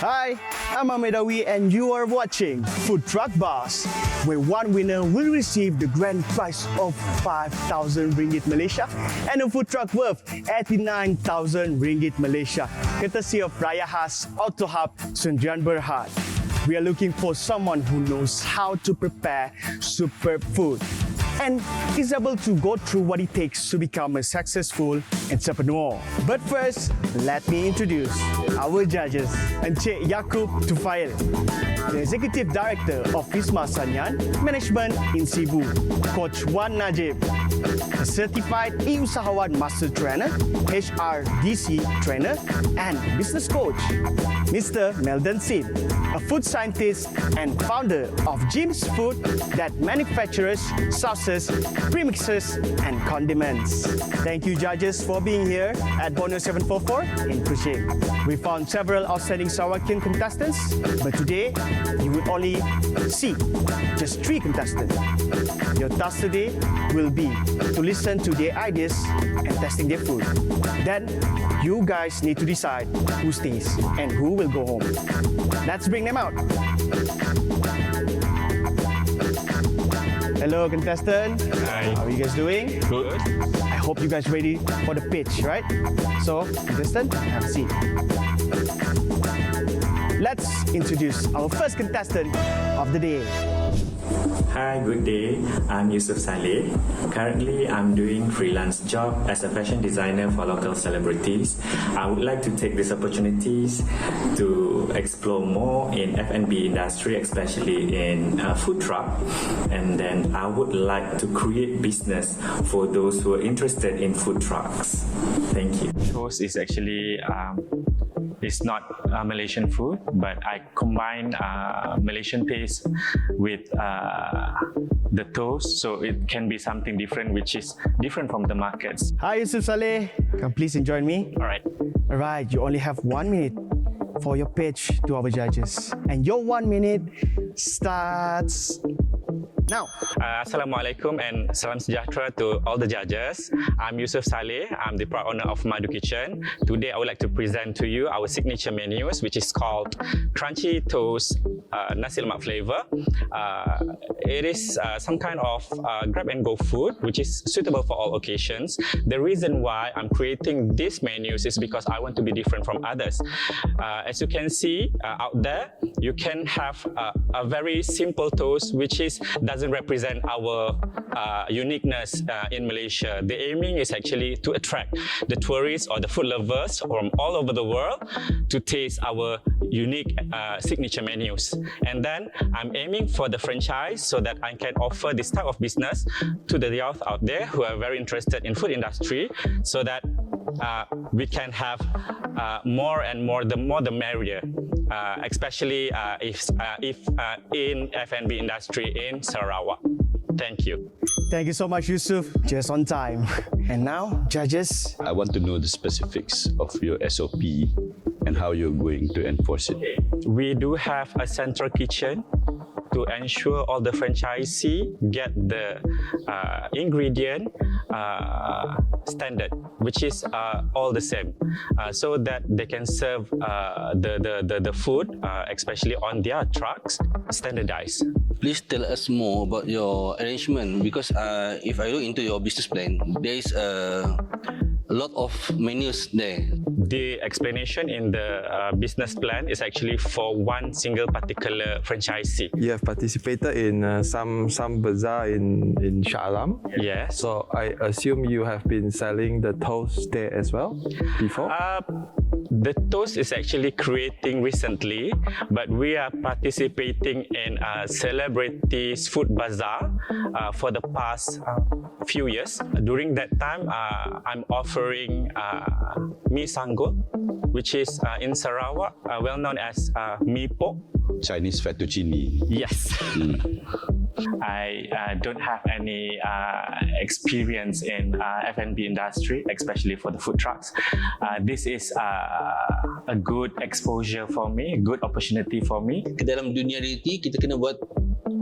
Hi, I'm Ahmedawi and you are watching Food Truck Boss, where one winner will receive the grand prize of 5,000 ringgit Malaysia and a food truck worth 89,000 ringgit Malaysia, courtesy of Raya Khas Auto Hub Sdn Bhd. We are looking for someone who knows how to prepare superb food and is able to go through what it takes to become a successful entrepreneur. But first, let me introduce our judges. Encik Yaakob Tufail, the Executive Director of Wisma Sanyan Management in Cebu. Coach Wan Najib, a Certified E-Usahawan Master Trainer, HRDC Trainer and Business Coach. Mr. Meldon Sim, a food scientist and founder of Jim's Food that manufactures sauces, premixes and condiments. Thank you judges for being here at Borneo 744 in Kuching. We found several outstanding Sarawak-Kin contestants, but today you will only see just 3 contestants. Your task today will be to listen to their ideas and testing their food. Then you guys need to decide who stays and who will go home. Let's bring them out. Hello contestant. Hi. How are you guys doing? Good. I hope you guys ready for the pitch, right? So, contestant, have a seat. Let's introduce our first contestant of the day. Hi, good day. I'm Yusuf Saleh. Currently, I'm doing freelance job as a fashion designer for local celebrities. I would like to take these opportunities to explore more in F&B industry, especially in food truck. And then I would like to create business for those who are interested in food trucks. Thank you. Toast is actually it's not Malaysian food, but I combine Malaysian taste with the toast, so it can be something different, which is different from the markets. Hi Yusuf Saleh, come please join me. All right. Alright, you only have 1 minute for your pitch to our judges. And your 1 minute starts now. Assalamualaikum and salam sejahtera to all the judges. I'm Yusuf Saleh. I'm the proud owner of Madu Kitchen. Today I would like to present to you our signature menus, which is called Crunchy Toast Nasi Lemak flavor. It is some kind of grab and go food which is suitable for all occasions. The reason why I'm creating these menus is because I want to be different from others. As you can see out there, you can have a very simple toast which doesn't represent our uniqueness in Malaysia. The aiming is actually to attract the tourists or the food lovers from all over the world to taste our unique signature menus. And then I'm aiming for the franchise so that I can offer this type of business to the youth out there who are very interested in food industry, so that we can have more and more, the more the merrier, especially if in F&B industry in Sarawak. Thank you. Thank you so much Yusuf, just on time. And now, judges. I want to know the specifics of your SOP and how you're going to enforce it. We do have a central kitchen to ensure all the franchisee get the ingredient standard, which is all the same, so that they can serve the food, especially on their trucks, standardized. Please tell us more about your arrangement, because if I look into your business plan, there is a lot of menus there. The explanation in the business plan is actually for one single particular franchisee. You have participated in some bazaar in Shah Alam. Yes. So I assume you have been selling the toast there as well before? The toast is actually creating recently, but we are participating in a celebrities food bazaar for the past few years. During that time, I'm offering mee sanggol, which is in Sarawak, well known as mee pok. Chinese fettuccine. Yes. I don't have any experience in F&B industry, especially for the food trucks. This is a good exposure for me, good opportunity for me. Ke dalam dunia reality, kita kena buat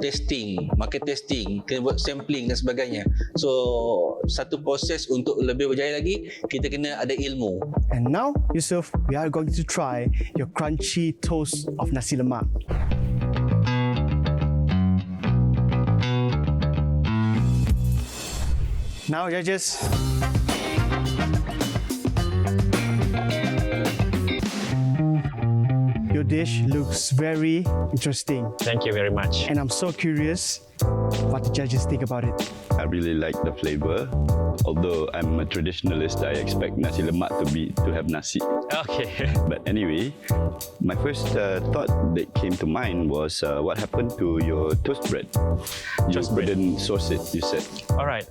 testing, market testing, kena buat sampling dan sebagainya. So satu proses untuk lebih berjaya lagi, kita kena ada ilmu. And now, Yusuf, we are going to try your crunchy toast of nasi lemak. Now, judges. Your dish looks very interesting, Thank you very much. and I'm so curious what the judges think about it. I really like the flavor. Although I'm a traditionalist, I expect nasi lemak to have nasi. Okay. But anyway, my first thought that came to mind was what happened to your toast bread? You Toast bread. couldn't source it, you said. All right.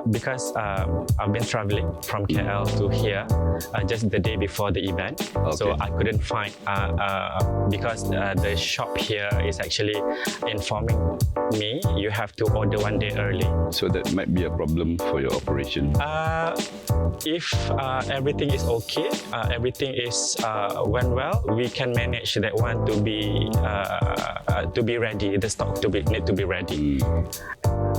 Because I've been traveling from KL to here just the day before the event, so Okay. I couldn't find because the shop here is actually informing me you have to order 1 day early. So that might be a problem for your operation. If everything is okay, everything is went well, we can manage that one to be ready. The stock need to be ready.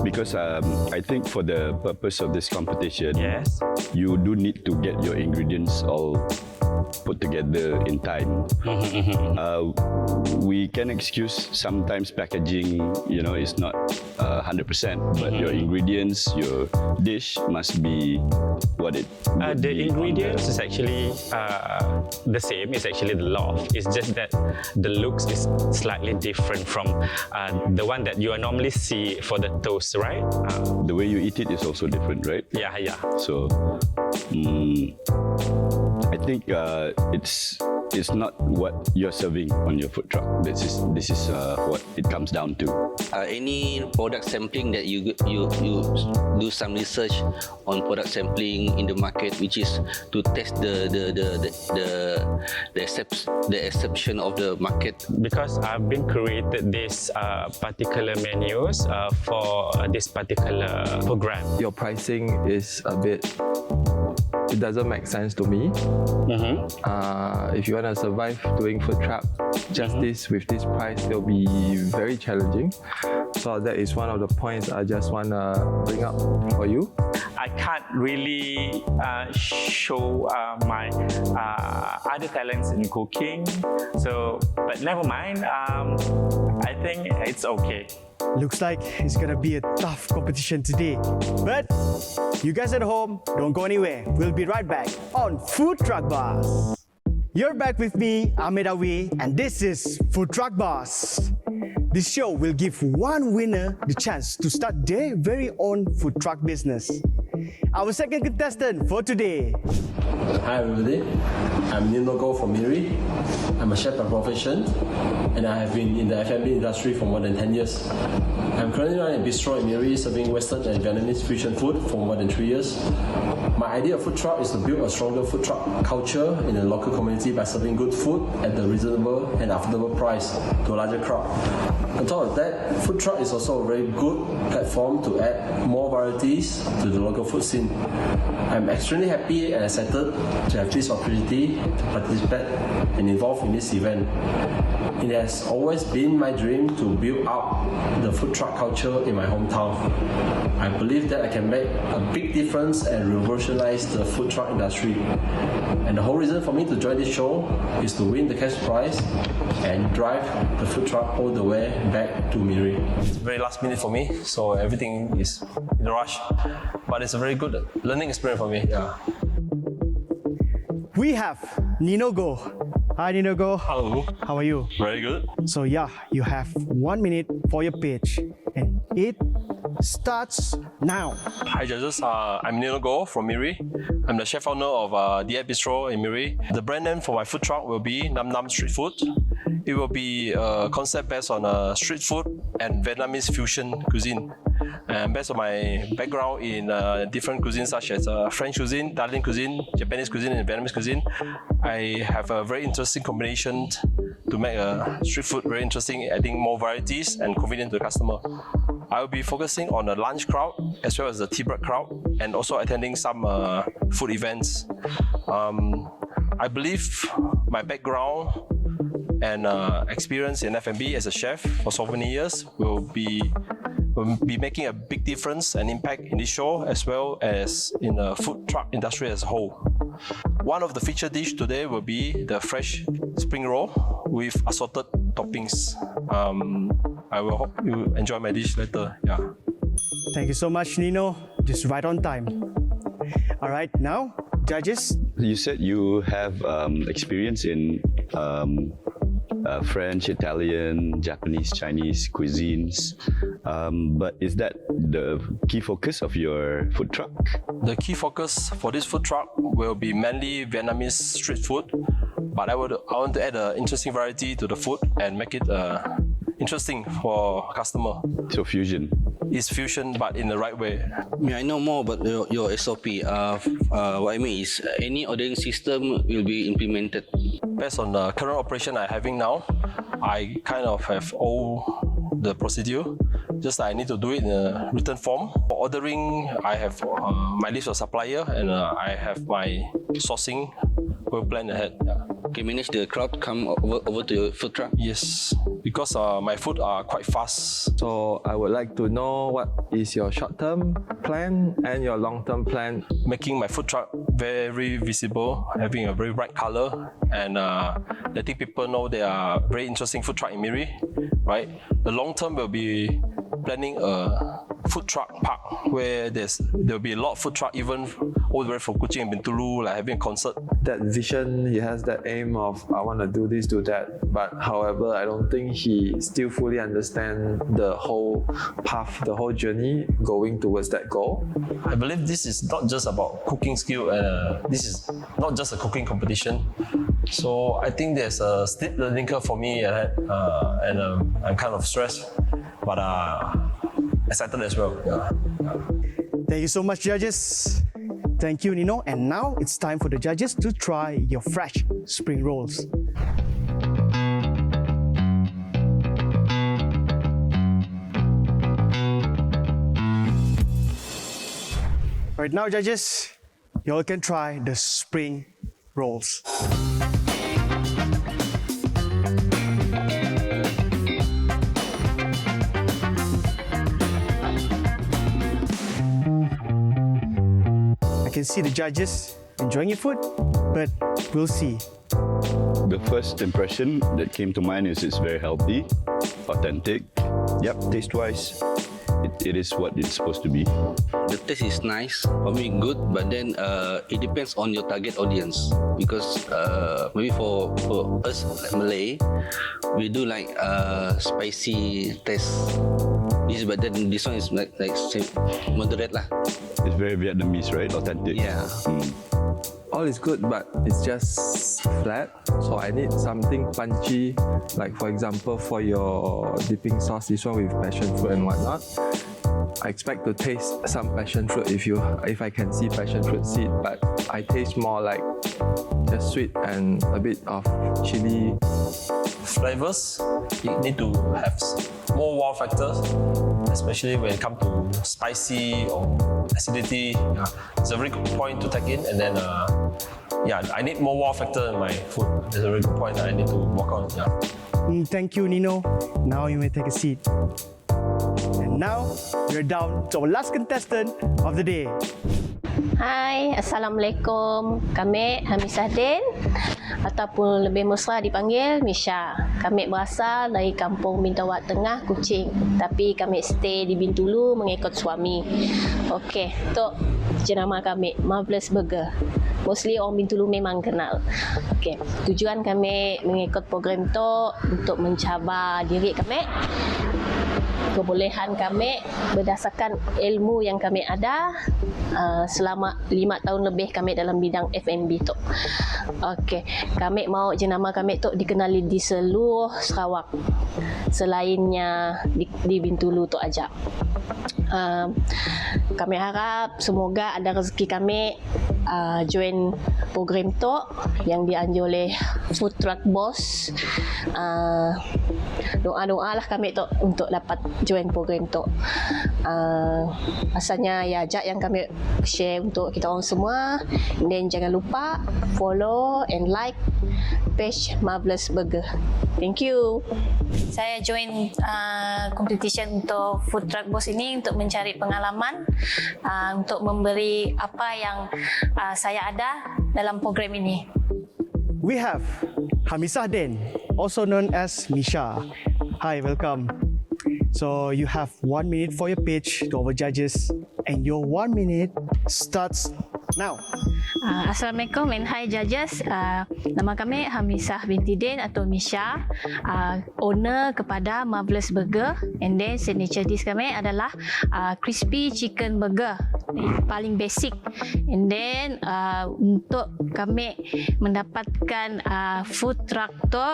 Because I think for the purpose of this competition, Yes. you do need to get your ingredients all put together in time. We can excuse sometimes packaging, is not 100%, but your ingredients, your dish must be what it would The be on ingredients is actually the same. It's actually the loaf. It's just that the looks is slightly different from the one that you normally see for the toast, right? The way you eat it is also different, right? Yeah. So, I think it's not what you're serving on your food truck. This is what it comes down to. Any product sampling that you do some research on product sampling in the market, which is to test the exception of the market. Because I've been created this particular menus for this particular program. Your pricing is a bit, it doesn't make sense to me. If you want to survive doing food truck, just this with this price, it'll be very challenging. So that is one of the points I just want to bring up for you. I can't really show my other talents in cooking. So, but never mind. I think it's okay. Looks like it's gonna be a tough competition today. But you guys at home, don't go anywhere. We'll be right back on Food Truck Boss. You're back with me, Ahmed Awi, and this is Food Truck Boss. This show will give one winner the chance to start their very own food truck business. Our second contestant for today. Hi everybody, I'm Ninogo from Miri. I'm a chef by profession and I have been in the F&B industry for more than 10 years. I'm currently running a bistro in Miri serving Western and Vietnamese fusion food for more than 3 years. My idea of food truck is to build a stronger food truck culture in the local community by serving good food at a reasonable and affordable price to a larger crowd. On top of that, food truck is also a very good platform to add more varieties to the local food scene. I'm extremely happy and excited to have this opportunity to participate and involve in this event. It has always been my dream to build up the food truck culture in my hometown. I believe that I can make a big difference and revolutionize the food truck industry. And the whole reason for me to join this show is to win the cash prize and drive the food truck all the way back to Miri. It's very last minute for me, so everything is in a rush. But it's a very good learning experience for me. Yeah. We have Ninogo. Hi Ninogo. Hello, How are you? very good. So yeah, you have 1 minute for your pitch and it starts now. Hi judges, I'm Nino Go from Miri. I'm the chef owner of the Bistro in Miri. The brand name for my food truck will be Nam Nam Street Food. It will be a concept based on street food and Vietnamese fusion cuisine. And based on my background in different cuisines such as French cuisine, Italian cuisine, Japanese cuisine, and Vietnamese cuisine, I have a very interesting combination to make street food very interesting, adding more varieties and convenient to the customer. I will be focusing on the lunch crowd as well as the tea break crowd, and also attending some food events. I believe my background and experience in F&B as a chef for so many years will be making a big difference and impact in this show as well as in the food truck industry as a whole. One of the featured dish today will be the fresh spring roll with assorted toppings. I will hope you enjoy my dish later. Yeah. Thank you so much, Nino. Just right on time. All right, now, judges. You said you have experience in French, Italian, Japanese, Chinese cuisines, but is that the key focus of your food truck? The key focus for this food truck will be mainly Vietnamese street food, but I want to add an interesting variety to the food and make it interesting for customer. So fusion. It's fusion, but in the right way. May I know more about your SOP? What I mean is, any ordering system will be implemented. Based on the current operation I'm having now, I kind of have all the procedure. Just that I need to do it in a written form. For ordering, I have my list of supplier and I have my sourcing well planned ahead. Yeah. Can manage the crowd come over to your food truck? Yes, because my food are quite fast. So I would like to know what is your short-term plan and your long-term plan. Making my food truck very visible, having a very bright color, and letting people know there are very interesting food truck in Miri, right? The long term will be planning a food truck park where there'll be a lot of food truck even all the way from Kuching and Bintulu, like having a concert. That vision, he has that aim of I want to do this, do that. But however, I don't think he still fully understands the whole path, the whole journey going towards that goal. I believe this is not just about cooking skill, and this is not just a cooking competition. So I think there's a steep learning curve for me ahead, and I'm kind of stressed, but excited as well. Yeah. Thank you so much, judges. Thank you, Nino. And now it's time for the judges to try your fresh spring rolls. Right now, judges, you all can try the spring rolls. I can see the judges enjoying your food, but we'll see. The first impression that came to mind is it's very healthy, authentic. Yep, taste-wise, it is what it's supposed to be. The taste is nice, for me good, but then it depends on your target audience. Because maybe for us like Malay, we do like spicy taste. But then this one is like moderate lah. It's very Vietnamese, right? Authentic. Yeah. All is good, but it's just flat. So I need something punchy. Like for example, for your dipping sauce, this one with passion fruit and whatnot. I expect to taste some passion fruit if I can see passion fruit seed, but I taste more like just sweet and a bit of chili. Flavors, you need to have more wow factors, especially when it comes to spicy or acidity. Yeah. It's a very good point to take in, and then I need more wow factor in my food. There's a very good point that I need to work on. Yeah. Thank you, Nino. Now you may take a seat. And now we're down to our last contestant of the day. Hai, Assalamualaikum. Kami Hamisahdin ataupun lebih mesra dipanggil Misha. Kami berasal dari kampung Bintawat Tengah, Kuching. Tapi kami stay di Bintulu mengikut suami. Okey, tu jenama kami, Marvelous Burger. Mostly orang Bintulu memang kenal. Okey, tujuan kami mengikut program tu untuk mencabar diri kami, kebolehan kami berdasarkan ilmu yang kami ada selama 5 tahun lebih kami dalam bidang F&B tu. Okey, kami mau jenama kami tu dikenali di seluruh Sarawak. Selainnya di Bintulu tu aja. Kami harap semoga ada rezeki kami join program tu yang dianjur oleh Food Truck Boss. Doa-doalah kami tu untuk dapat join program tu. Asalnya ya ajak yang kami share untuk kita orang semua. Dan jangan lupa follow and like page Marvelous Burger. Thank you. Saya join competition untuk Food Truck Boss ini untuk mencari pengalaman, untuk memberi apa yang saya ada dalam program ini. We have Hamisah Den, also known as Misha. Hi, welcome. So you have 1 minute for your pitch to our judges, and your 1 minute starts now. Assalamualaikum and hi judges. Nama kami Hamisah binti Din atau Misha, owner kepada Marvelous Burger, and then signature dish kami adalah crispy chicken burger, paling basic. And then untuk kami mendapatkan food truck tu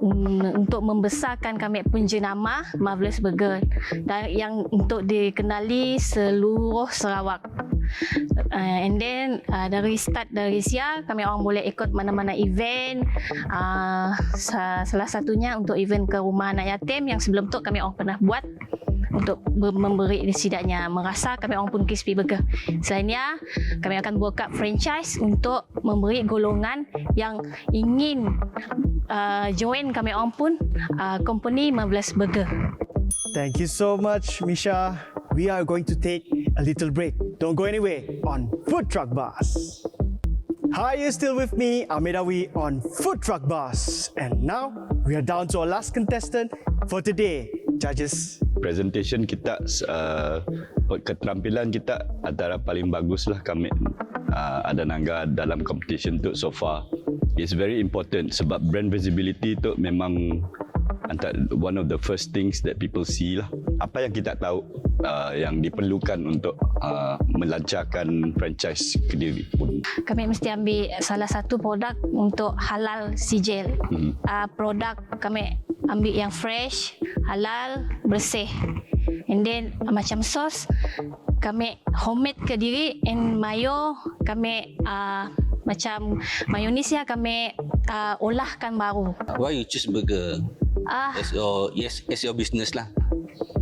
untuk membesarkan kami pun jenama Marvelous Burger, dan yang untuk dikenali seluruh Sarawak. And then dari start dari siang kami orang boleh ikut mana-mana event, salah satunya untuk event ke rumah anak yatim yang sebelum tu kami orang pernah buat untuk memberi setidaknya merasa kami orang pun crispy burger. Selainnya kami akan buka franchise untuk memberi golongan yang ingin join kami orang pun company Marvelous Burger. Thank you so much, Misha. We are going to take a little break. Don't go anywhere on Food Truck Bus. Hi, you're still with me, Amidawi, on Food Truck Bus. And now we are down to our last contestant for today. Judges. Presentation kita, keterampilan kita antara paling bagus lah kami ada nangga dalam competition tu so far. It's very important sebab brand visibility tu memang one of the first things that people see lah. Apa yang kita tahu yang diperlukan untuk melancarkan franchise Kediri pun. Kami mesti ambil salah satu produk untuk halal sijil. Produk kami ambil yang fresh, halal, bersih. And then macam sos kami homemade Kediri, and mayo kami macam mayonis ya kami olahkan baru. Why you choose burger as your business lah?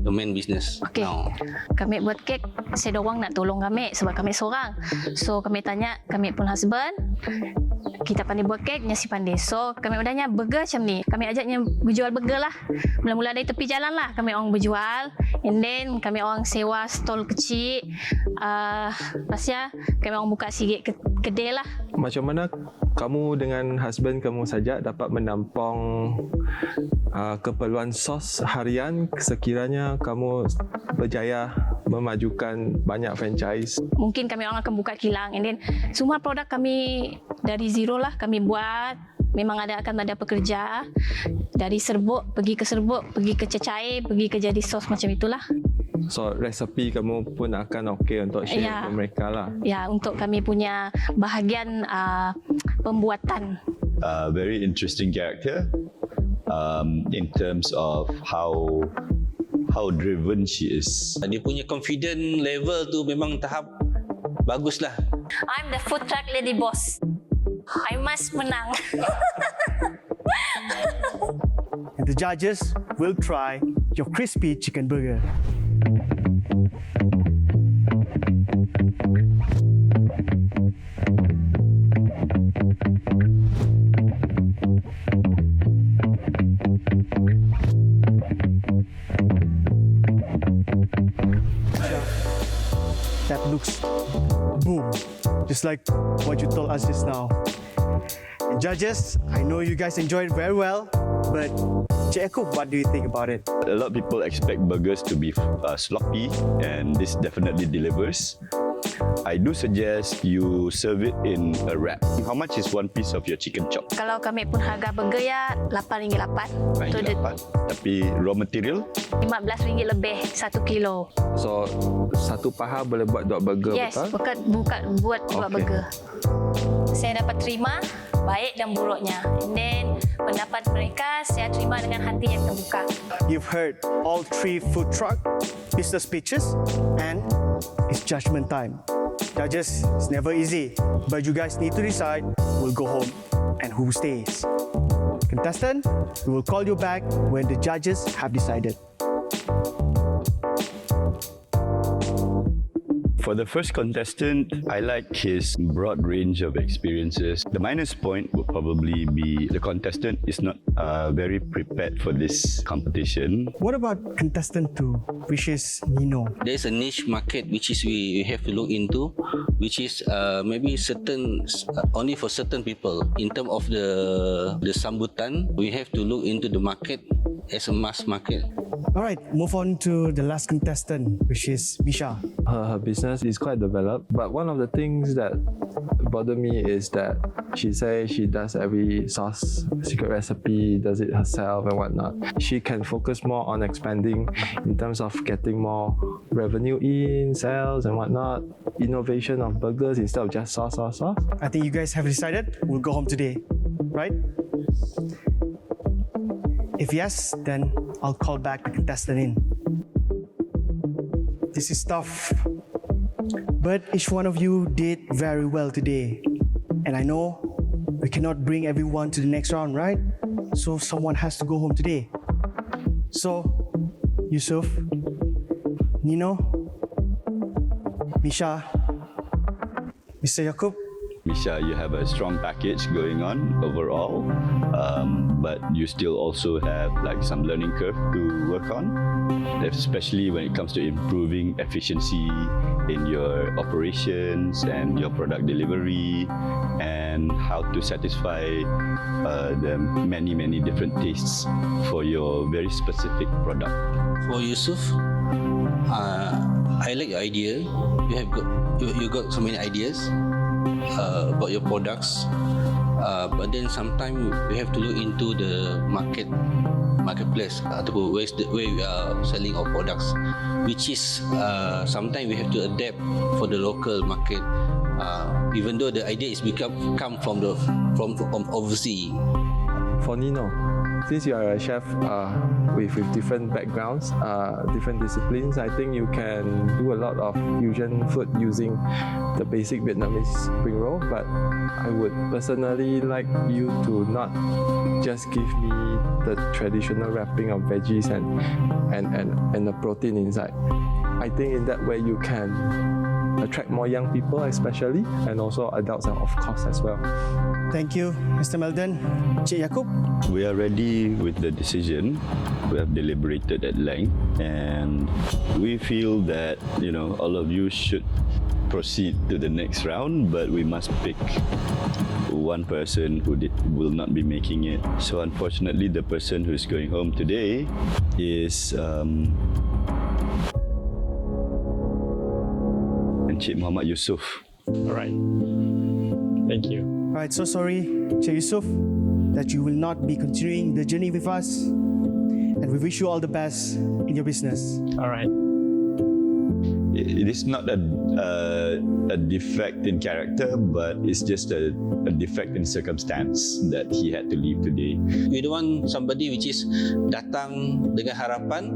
The main business. Okay. Now. Kami buat kek, saya orang nak tolong kami sebab kami seorang. So kami tanya, kami pun husband, kita pandai buat kek, Nyasi pandai. So kami udahnya burger macam ni. Kami ajaknya berjual burger lah. Mula-mula dari tepi jalan lah kami orang berjual. And then kami orang sewa stall kecil. Pasnya kami orang buka sikit kedai lah. Macam mana kamu dengan husband kamu saja dapat menampung keperluan sos harian sekiranya kamu berjaya memajukan banyak franchise? Mungkin kami orang akan buka kilang, and then semua produk kami dari zero lah kami buat. Memang akan ada pekerja dari serbuk pergi ke cecair, pergi ke jadi sos macam itulah. So resepi kamu pun akan okey untuk share ke mereka lah. Ya, untuk kami punya bahagian pembuatan. Very interesting character in terms of how driven she is. Dia punya confident level tu memang tahap bagus lah. I'm the food truck lady boss. I must menang. And the judges will try your crispy chicken burger. That looks boom, just like what you told us just now. And judges, I know you guys enjoyed very well, but Cik Eko, what do you think about it? A lot of people expect burgers to be sloppy, and this definitely delivers. I do suggest you serve it in a wrap. How much is one piece of your chicken chop? Kalau kami pun harga burger ya RM8.8. RM8. Tapi raw material? RM15 lebih 1 kilo. So satu paha boleh buat 2 burger, yes, betul? buat 2 burger. Saya dapat terima baik dan buruknya. And then pendapat mereka saya terima dengan hati yang terbuka. You've heard all 3 food truck business pitches, and it's judgment time. Judges, it's never easy, but you guys need to decide who will go home and who stays. Contestant, we will call you back when the judges have decided. For the first contestant, I like his broad range of experiences. The minus point would probably be the contestant is not very prepared for this competition. What about contestant 2, which is Nino? There's a niche market which is we have to look into, which is maybe certain only for certain people. In terms of the sambutan, we have to look into the market as a mass market. All right, move on to the last contestant, which is Misha. Her business is quite developed, but one of the things that bother me is that she says she does every sauce secret recipe, does it herself and whatnot. She can focus more on expanding in terms of getting more revenue in, sales and whatnot, innovation of burgers instead of just sauce. I think you guys have decided we'll go home today, right? If yes, then I'll call back the contestant in. This is tough, but each one of you did very well today. And I know we cannot bring everyone to the next round, right? So someone has to go home today. So, Yusuf, Nino, Misha, Mr. Yaqub, Misha, you have a strong package going on overall, but you still also have like some learning curve to work on, especially when it comes to improving efficiency in your operations and your product delivery and how to satisfy the many different tastes for your very specific product. For Yusuf, I like your idea. You got so many ideas about your products, but then sometimes we have to look into the marketplace to where we are selling our products, which is sometimes we have to adapt for the local market, even though the idea is come from overseas. For Nino, since you are a chef with different backgrounds, different disciplines, I think you can do a lot of fusion food using the basic Vietnamese spring roll. But I would personally like you to not just give me the traditional wrapping of veggies and the protein inside. I think in that way you can attract more young people especially, and also adults of course as well. thank you, Mr. Meldon. Cik Yaqub, We are ready with the decision. We have deliberated at length, and we feel that all of you should proceed to the next round, but we must pick one person who will not be making it. So unfortunately, the person who is going home today is Encik Muhammad Yusuf. All right. Thank you. all right, so sorry, Cik Yusuf, that you will not be continuing the journey with us, and we wish you all the best in your business. All right. It is not a defect in character, but it's just a defect in circumstance that he had to leave today. We don't want somebody which is datang dengan harapan,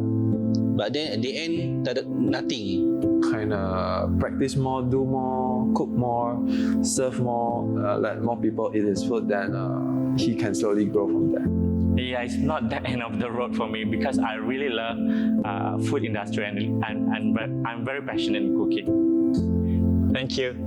but then at the end tak ada nothing. Kind of practice more, do more, cook more, serve more, let more people eat his food, then he can slowly grow from there. Yeah, it's not the end of the road for me because I really love food industry and I'm very passionate in cooking. Thank you.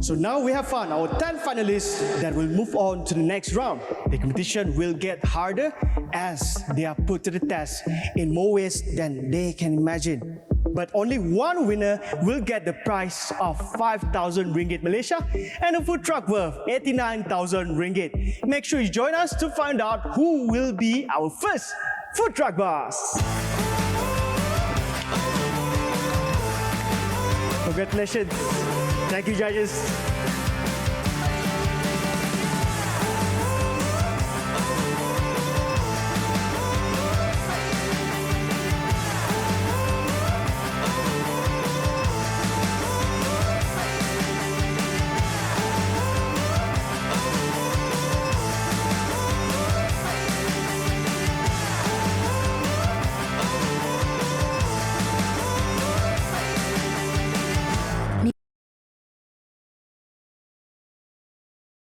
So now we have found our 10 finalists that will move on to the next round. The competition will get harder as they are put to the test in more ways than they can imagine. But only one winner will get the prize of 5,000 ringgit Malaysia and a food truck worth 89,000 ringgit. Make sure you join us to find out who will be our first food truck boss. Congratulations. Thank you, judges.